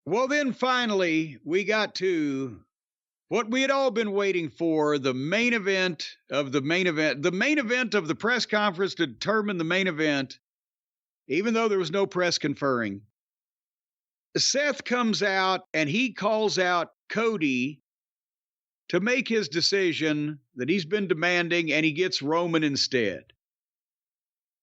Well, then finally, we got to what we had all been waiting for, the main event of the main event, the main event of the press conference to determine the main event, even though there was no press conferring. Seth comes out and he calls out Cody to make his decision that he's been demanding, and he gets Roman instead.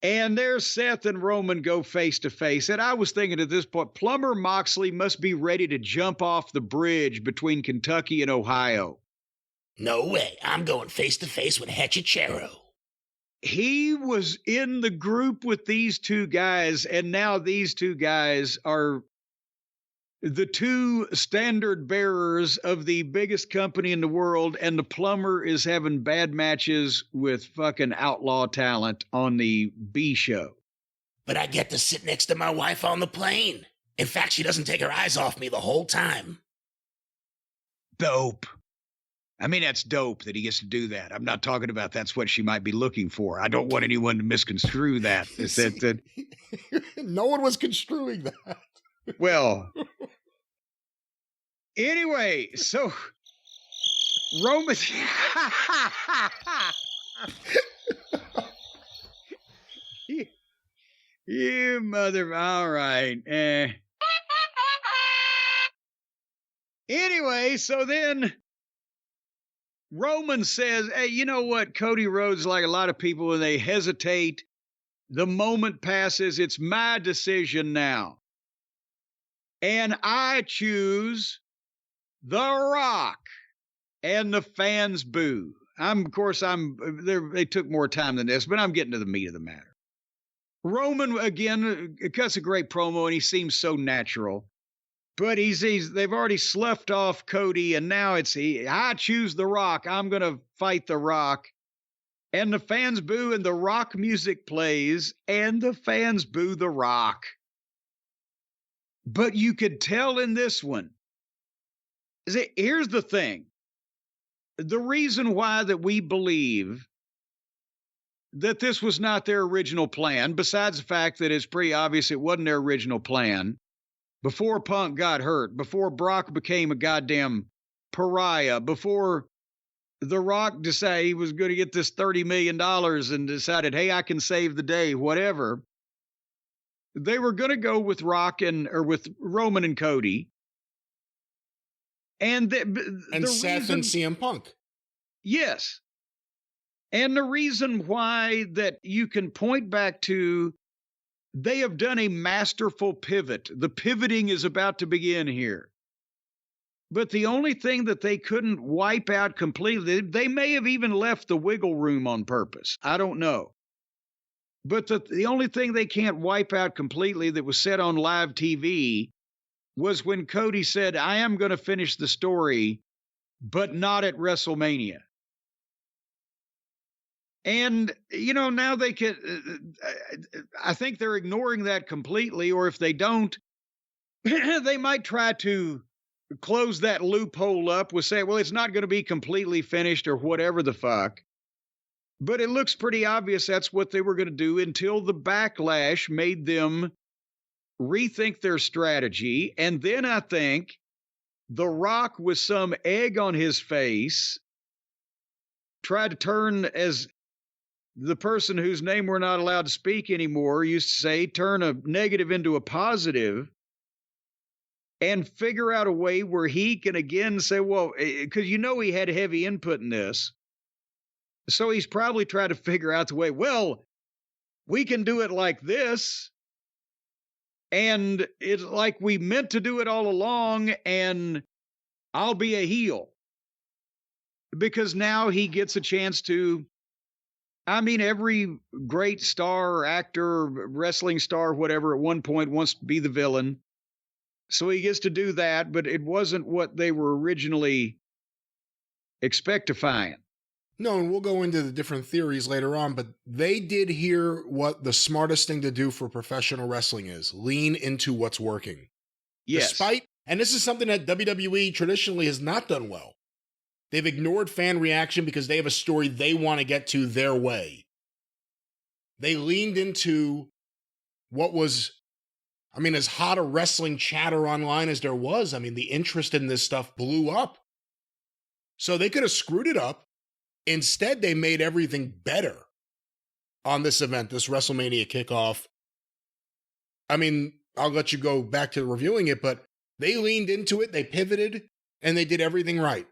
And there's Seth and Roman go face to face. And I was thinking at this point, Plumber Moxley must be ready to jump off the bridge between Kentucky and Ohio. No way. I'm going face to face with Hechicero. He was in the group with these two guys, and now these two guys are the two standard bearers of the biggest company in the world, and the Plumber is having bad matches with fucking outlaw talent on the B show. But I get to sit next to my wife on the plane. In fact, she doesn't take her eyes off me the whole time. Dope. I mean, that's dope that he gets to do that. I'm not talking about that's what she might be looking for. I don't want anyone to misconstrue that. No one was construing that. Well, anyway, so Roman. You mother. All right. Anyway, so then Roman says, hey, you know what? Cody Rhodes, like a lot of people, when they hesitate, the moment passes. It's my decision now. And I choose The Rock. And the fans boo. They took more time than this, but I'm getting to the meat of the matter. Roman, again, cuts a great promo, and he seems so natural. But they've already sloughed off Cody, and now I choose The Rock. I'm going to fight The Rock. And the fans boo, and the Rock music plays, and the fans boo The Rock. But you could tell in this one, here's the thing. The reason why that we believe that this was not their original plan, besides the fact that it's pretty obvious it wasn't their original plan, before Punk got hurt, before Brock became a goddamn pariah, before The Rock decided he was going to get this $30 million and decided, hey, I can save the day, whatever. They were going to go with with Roman and Cody. And Seth and CM Punk. Yes. And the reason why that you can point back to, they have done a masterful pivot. The pivoting is about to begin here. But the only thing that they couldn't wipe out completely, they may have even left the wiggle room on purpose. I don't know. But the only thing they can't wipe out completely that was said on live TV was when Cody said, I am going to finish the story, but not at WrestleMania. And, now they can, I think they're ignoring that completely, or if they don't, they might try to close that loophole up with saying, well, it's not going to be completely finished or whatever the fuck. But it looks pretty obvious that's what they were going to do until the backlash made them rethink their strategy. And then I think The Rock, with some egg on his face, tried to turn, as the person whose name we're not allowed to speak anymore used to say, turn a negative into a positive and figure out a way where he can again say, well, because he had heavy input in this. So he's probably tried to figure out the way, well, we can do it like this. And it's like we meant to do it all along, and I'll be a heel. Because now he gets a chance to, every great star, actor, wrestling star, whatever, at one point wants to be the villain. So he gets to do that, but it wasn't what they were originally expectifying. No, and we'll go into the different theories later on, but they did hear what the smartest thing to do for professional wrestling is. Lean into what's working. Yes. And this is something that WWE traditionally has not done well. They've ignored fan reaction because they have a story they want to get to their way. They leaned into what was I mean, as hot a wrestling chatter online as there was, I mean, the interest in this stuff blew up. So they could have screwed it up. Instead, they made everything better on this event, this WrestleMania kickoff. I mean, I'll let you go back to reviewing it, but they leaned into it, they pivoted, and they did everything right.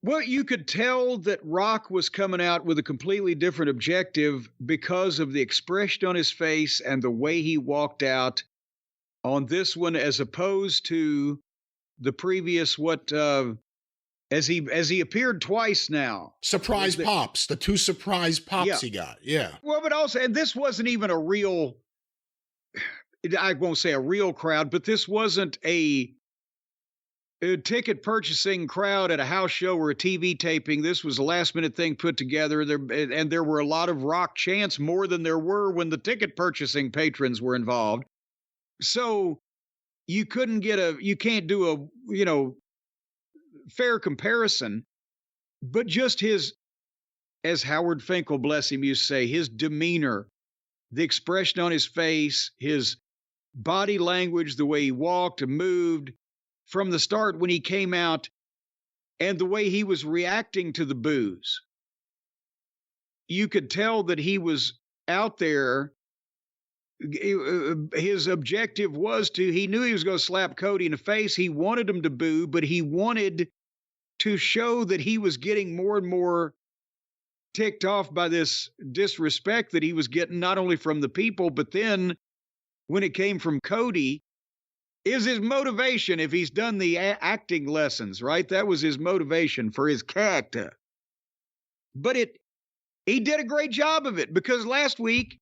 Well, you could tell that Rock was coming out with a completely different objective because of the expression on his face and the way he walked out on this one, as opposed to the previous, as he appeared twice now. Surprise pops, the 2 surprise pops he got. Yeah. Well, but also, and this wasn't even a real, I won't say a real crowd, but this wasn't a ticket purchasing crowd at a house show or a TV taping. This was a last minute thing put together there, and there were a lot of Rock chants, more than there were when the ticket purchasing patrons were involved. So you can't do a, fair comparison, but just his, as Howard Finkel, bless him, used to say, his demeanor, the expression on his face, his body language, the way he walked and moved from the start when he came out, and the way he was reacting to the boos. You could tell that he was out there. His objective was he knew he was going to slap Cody in the face. He wanted him to boo, but he wanted to show that he was getting more and more ticked off by this disrespect that he was getting, not only from the people, but then when it came from Cody, is his motivation. If he's done the acting lessons, right? That was his motivation for his character. But he did a great job of it, because last week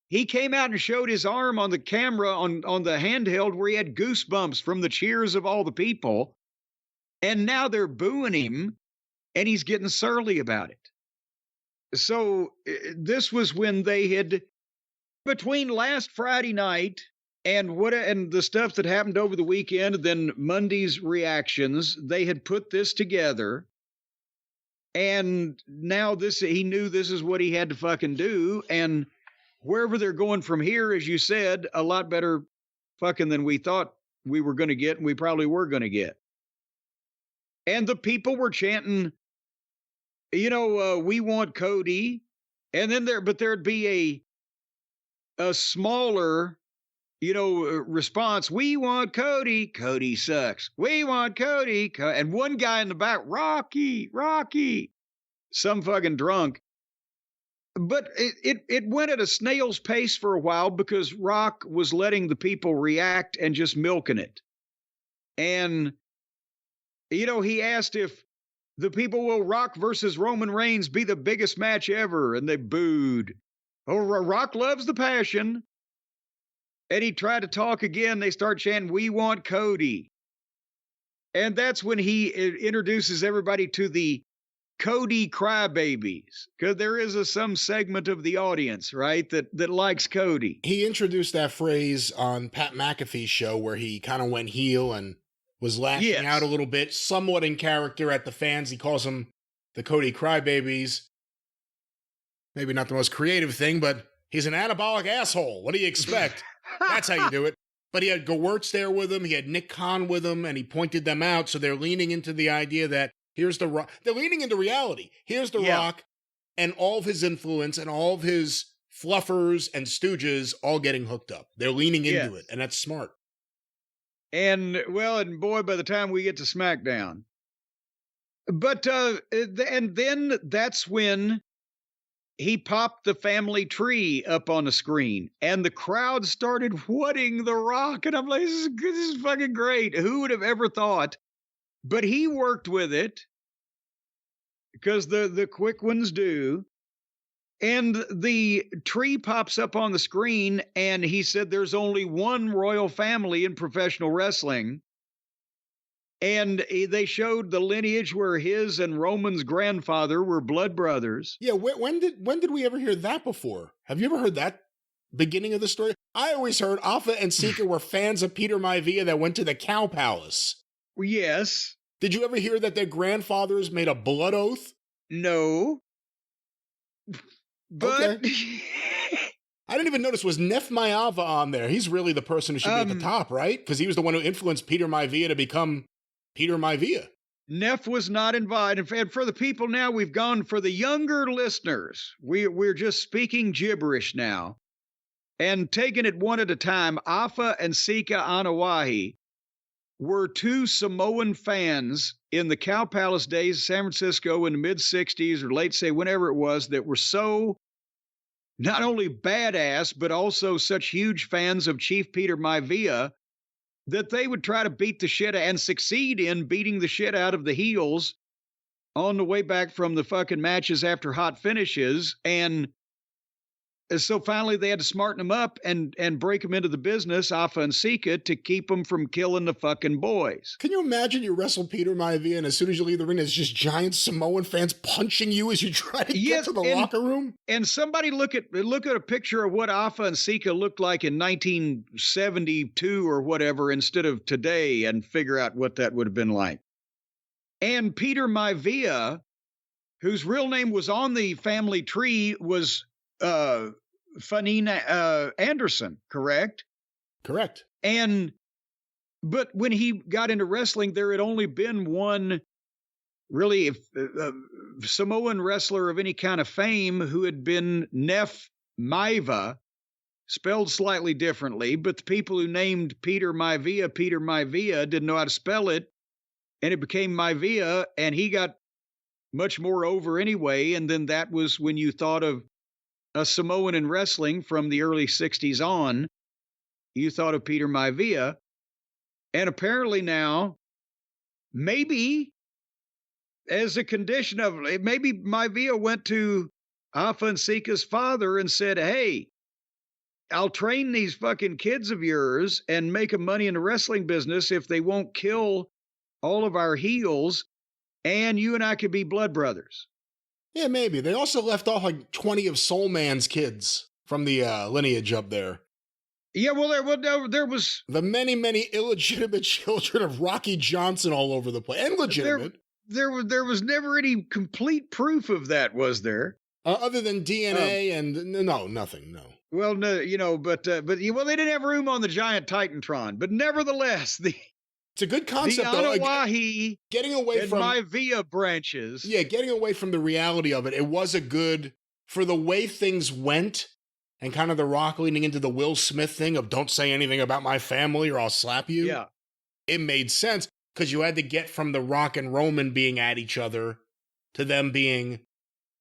he came out and showed his arm on the camera on the handheld where he had goosebumps from the cheers of all the people. And now they're booing him and he's getting surly about it. So this was when they had, between last Friday night and the stuff that happened over the weekend, and then Monday's reactions, they had put this together. And now he knew this is what he had to fucking do. And wherever they're going from here, as you said, a lot better fucking than we thought we were going to get, and we probably were going to get. And the people were chanting, we want Cody. And then there'd be a smaller, response. We want Cody. Cody sucks. We want Cody. And one guy in the back, Rocky, some fucking drunk. But it went at a snail's pace for a while, because Rock was letting the people react and just milking it. And, he asked if the people will Rock versus Roman Reigns be the biggest match ever, and they booed. Oh, Rock loves the passion. And he tried to talk again. They start chanting, we want Cody. And that's when he introduces everybody to the Cody Crybabies, because there is some segment of the audience, right, that likes Cody. He introduced that phrase on Pat McAfee's show where he kind of went heel and was lashing out a little bit, somewhat in character at the fans. He calls them the Cody Crybabies. Maybe not the most creative thing, but he's an anabolic asshole. What do you expect? That's how you do it. But he had Gewurtz there with him. He had Nick Khan with him, and he pointed them out. So they're leaning into the idea that here's the Rock. They're leaning into reality. Here's the Rock and all of his influence and all of his fluffers and stooges all getting hooked up. They're leaning into it, and that's smart. And, boy, by the time we get to SmackDown. But, and then that's when he popped the family tree up on the screen, and the crowd started whooping the Rock. And I'm like, this is fucking great. Who would have ever thought? But he worked with it, because the quick ones do. And the tree pops up on the screen, and he said there's only one royal family in professional wrestling. And they showed the lineage where his and Roman's grandfather were blood brothers. Yeah, when did we ever hear that before? Have you ever heard that beginning of the story? I always heard Alpha and Seeker were fans of Peter Maivia that went to the Cow Palace. Yes. Did you ever hear that their grandfathers made a blood oath? No. But okay. I didn't even notice, was Neff Maeva on there? He's really the person who should be at the top, right? Because he was the one who influenced Peter Maivia to become Peter Maivia. Neff was not invited. And for the people now, we've gone for the younger listeners. We're just speaking gibberish now and taking it one at a time. Afa and Sika Anawahi were two Samoan fans in the Cow Palace days of San Francisco in the mid-'60s or late, say, whenever it was, that were so not only badass, but also such huge fans of Chief Peter Maivia that they would try to beat the shit and succeed in beating the shit out of the heels on the way back from the fucking matches after hot finishes. And so finally they had to smarten them up and break them into the business, Afa and Sika, to keep them from killing the fucking boys. Can you imagine you wrestle Peter Maivia and as soon as you leave the ring, there's just giant Samoan fans punching you as you try to get to the locker room? And somebody look at a picture of what Afa and Sika looked like in 1972 or whatever instead of today and figure out what that would have been like. And Peter Maivia, whose real name was on the family tree, was Fanina Anderson, correct? Correct. But when he got into wrestling, there had only been one really Samoan wrestler of any kind of fame who had been Neff Maeva, spelled slightly differently, but the people who named Peter Maivia didn't know how to spell it, and it became Maivia, and he got much more over anyway, and then that was when you thought of a Samoan in wrestling from the early 60s on, you thought of Peter Maivia. And apparently now, maybe as a condition of it, maybe Maivia went to Afa and Sika's father and said, hey, I'll train these fucking kids of yours and make them money in the wrestling business if they won't kill all of our heels, and you and I could be blood brothers. Yeah, maybe. They also left off like 20 of Soul Man's kids from the lineage up there. Yeah, well, there was the many, many illegitimate children of Rocky Johnson all over the place, and legitimate. There was never any complete proof of that, was there? Other than DNA and no, nothing, no. Well, no, but they didn't have room on the giant Titantron, but nevertheless, it's a good concept, the though. Anawahi Getting away from Maivia branches. Yeah, getting away from the reality of it. It was a good, for the way things went, and kind of The Rock leaning into the Will Smith thing of don't say anything about my family or I'll slap you. Yeah. It made sense because you had to get from The Rock and Roman being at each other to them being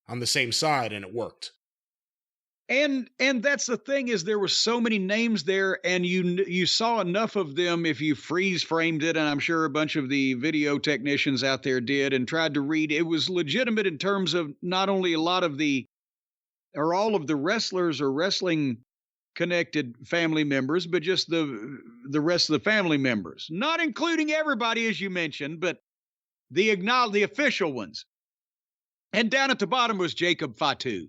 on the same side, and it worked. And that's the thing, is there were so many names there, and you saw enough of them if you freeze framed it, and I'm sure a bunch of the video technicians out there did, and tried to read. It was legitimate in terms of not only a lot of or all of the wrestlers or wrestling connected family members, but just the rest of the family members, not including everybody, as you mentioned, but the official ones. And down at the bottom was Jacob Fatu.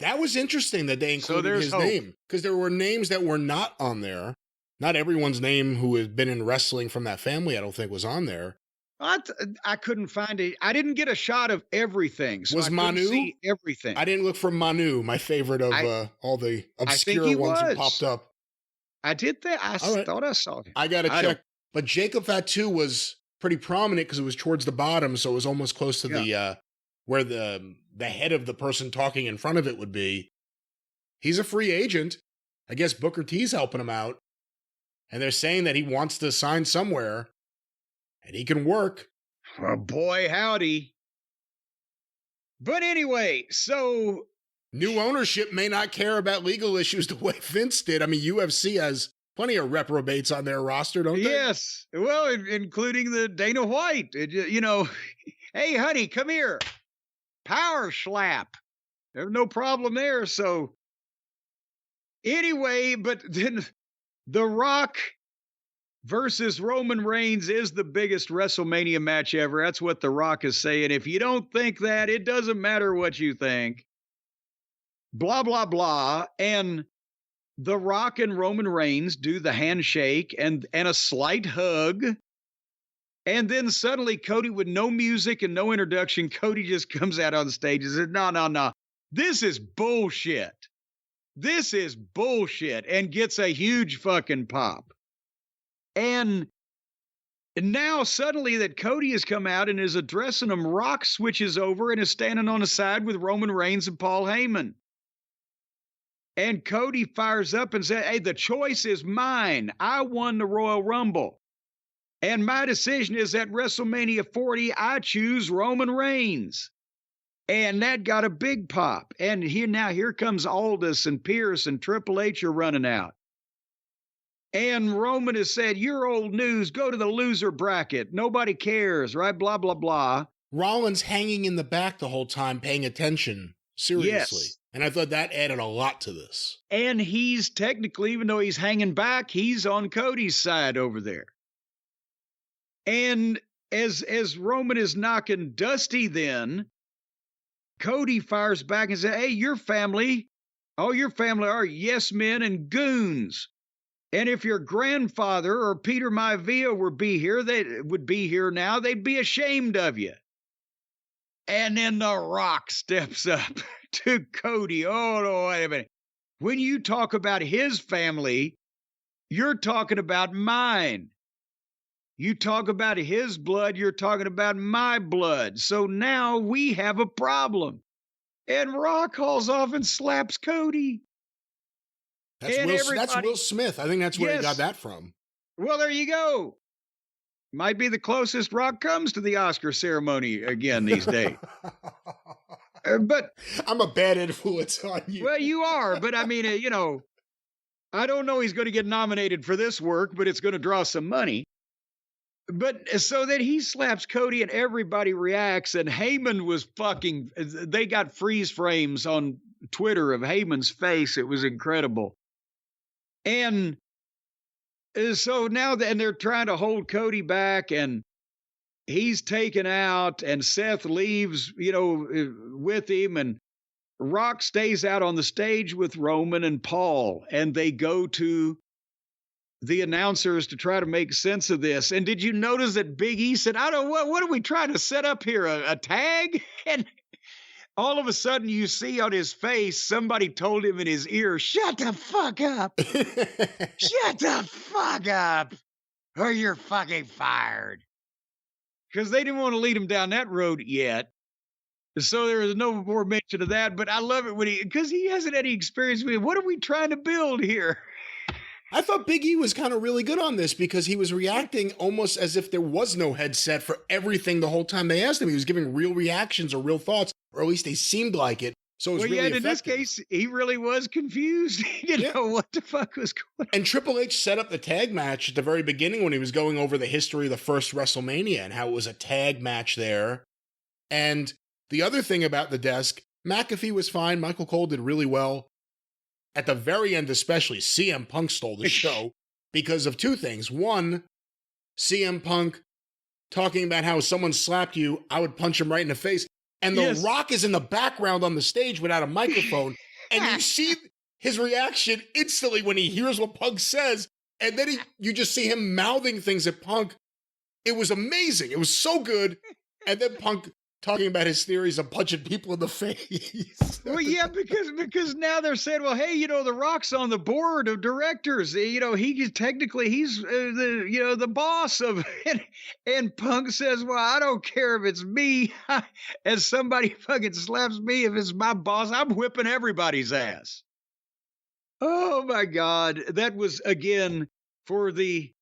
That was interesting that they included his name, because there were names that were not on there. Not everyone's name who has been in wrestling from that family, I don't think, was on there. I couldn't find it. I didn't get a shot of everything. So was I Manu? See everything. I didn't look for Manu, my favorite of all the obscure ones who popped up. I did that. I thought I saw him. I got to check. But Jacob Fatu was pretty prominent because it was towards the bottom, so it was almost close to the where the head of the person talking in front of it would be. He's a free agent. I guess Booker T's helping him out. And they're saying that he wants to sign somewhere. And he can work. Oh, boy, howdy. But anyway, so... New ownership may not care about legal issues the way Vince did. I mean, UFC has plenty of reprobates on their roster, don't they? Yes. Well, including the Dana White. Hey, honey, come here. Power slap. There's no problem there. So anyway, but then The Rock versus Roman Reigns is the biggest WrestleMania match ever. That's what The Rock is saying. If you don't think that, it doesn't matter what you think. Blah, blah, blah. And The Rock and Roman Reigns do the handshake and a slight hug. And then suddenly Cody, with no music and no introduction, Cody just comes out on stage and says, no. This is bullshit. this is bullshit, and gets a huge fucking pop. And now suddenly that Cody has come out and is addressing him, Rock switches over and is standing on the side with Roman Reigns and Paul Heyman. And Cody fires up and says, hey, the choice is mine. I won the Royal Rumble. And my decision is at WrestleMania 40, I choose Roman Reigns. And that got a big pop. And here comes Aldis and Pierce and Triple H are running out. And Roman has said, you're old news. Go to the loser bracket. Nobody cares, right? Blah, blah, blah. Rollins hanging in the back the whole time, paying attention. Seriously. Yes. And I thought that added a lot to this. And he's technically, even though he's hanging back, he's on Cody's side over there. And as Roman is knocking Dusty then, Cody fires back and says, hey, your family are yes men and goons. And if your grandfather or Peter Maivia would be here now, they'd be ashamed of you. And then The Rock steps up to Cody. Oh, no, wait a minute. When you talk about his family, you're talking about mine. You talk about his blood, you're talking about my blood. So now we have a problem. And Rock calls off and slaps Cody. That's Will Smith. I think that's where he got that from. Well, there you go. Might be the closest Rock comes to the Oscar ceremony again these days. But I'm a bad influence on you. Well, you are. But I mean, I don't know he's going to get nominated for this work, but it's going to draw some money. But so then he slaps Cody and everybody reacts. And Heyman was they got freeze frames on Twitter of Heyman's face. It was incredible. And so now they're trying to hold Cody back and he's taken out and Seth leaves, with him, and Rock stays out on the stage with Roman and Paul, and they go to the announcers to try to make sense of this. And did you notice that Big E said, I don't know, what are we trying to set up here? A tag? And all of a sudden you see on his face, somebody told him in his ear, shut the fuck up. Shut the fuck up, or you're fucking fired. Because they didn't want to lead him down that road yet. So there was no more mention of that. But I love it because he hasn't any experience with it. What are we trying to build here? I thought Big E was kind of really good on this because he was reacting almost as if there was no headset for everything the whole time they asked him. He was giving real reactions or real thoughts, or at least they seemed like it. So it was really effective. In this case, he really was confused. He didn't know what the fuck was going on. And Triple H set up the tag match at the very beginning when he was going over the history of the first WrestleMania and how it was a tag match there. And the other thing about the desk, McAfee was fine. Michael Cole did really well. At the very end especially, CM Punk stole the show because of two things. One, CM Punk talking about how if someone slapped you, I would punch him right in the face. And The Rock is in the background on the stage without a microphone. And you see his reaction instantly when he hears what Punk says. And then you just see him mouthing things at Punk. It was amazing. It was so good. And then Punk talking about his theories of punching people in the face. Well, yeah, because now they're saying, well, hey, The Rock's on the board of directors. He's the boss of it. And Punk says, well, I don't care if it's me. As somebody fucking slaps me, if it's my boss, I'm whipping everybody's ass. Oh my God. That was, again, for the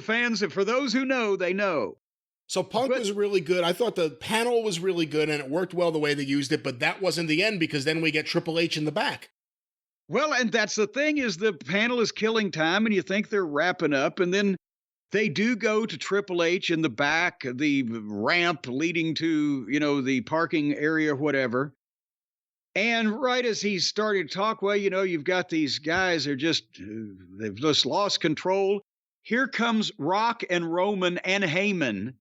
fans, and for those who know, they know. So Punk was really good. I thought the panel was really good, and it worked well the way they used it, but that wasn't the end because then we get Triple H in the back. Well, and that's the thing, is the panel is killing time, and you think they're wrapping up, and then they do go to Triple H in the back, the ramp leading to, the parking area, whatever. And right as he started to talk, well, you've got these guys, they've just lost control. Here comes Rock and Roman and Heyman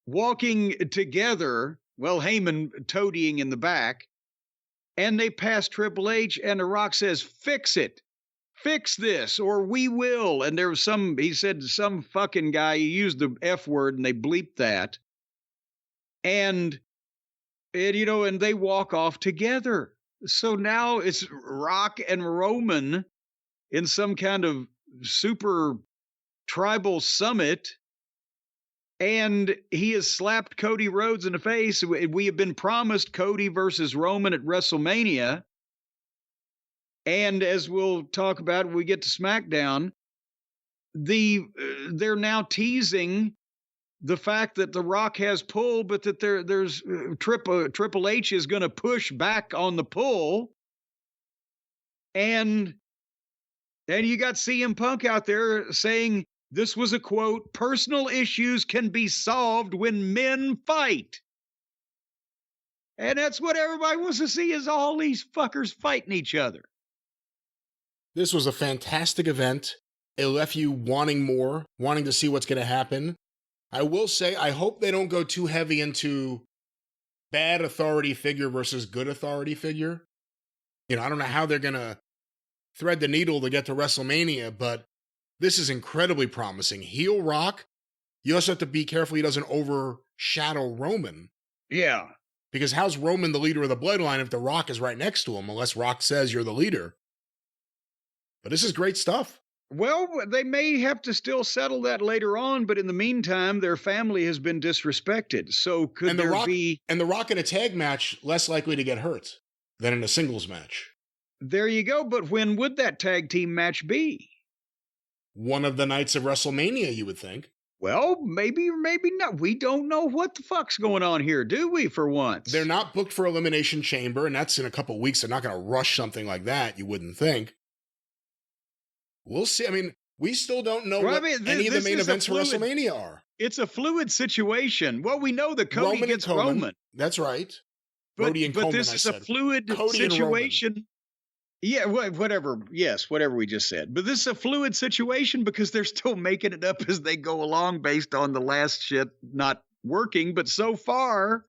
walking together, well, Heyman toadying in the back, and they pass Triple H, and The Rock says, fix it. Fix this, or we will. And there was he said some fucking guy, he used the F word, and they bleeped that. And they walk off together. So now it's Rock and Roman in some kind of super tribal summit, and he has slapped Cody Rhodes in the face. We have been promised Cody versus Roman at WrestleMania. And as we'll talk about when we get to SmackDown, they're now teasing the fact that The Rock has pull, but that there's Triple H is going to push back on the pull. And you got CM Punk out there saying this was a quote, personal issues can be solved when men fight. And that's what everybody wants to see, is all these fuckers fighting each other. This was a fantastic event. It left you wanting more, wanting to see what's going to happen. I will say, I hope they don't go too heavy into bad authority figure versus good authority figure. You know, I don't know how they're going to thread the needle to get to WrestleMania, but this is incredibly promising. Heel Rock, you also have to be careful he doesn't overshadow Roman. Yeah. Because how's Roman the leader of the bloodline if The Rock is right next to him, unless Rock says you're the leader? But this is great stuff. Well, they may have to still settle that later on, but in the meantime, their family has been disrespected. So could there be... And The Rock in a tag match, less likely to get hurt than in a singles match. There you go. But when would that tag team match be? One of the nights of WrestleMania, you would think. Well, maybe or maybe not. We don't know what the fuck's going on here, do we, for once? They're not booked for Elimination Chamber, and that's in a couple weeks. They're not going to rush something like that, you wouldn't think. We'll see. I mean, we still don't know any of the main events for WrestleMania are. It's a fluid situation. Well, we know that Cody gets Roman. That's right. But this is a fluid situation. Yeah, whatever. Yes, whatever we just said. But this is a fluid situation because they're still making it up as they go along based on the last shit not working. But so far,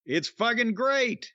it's fucking great.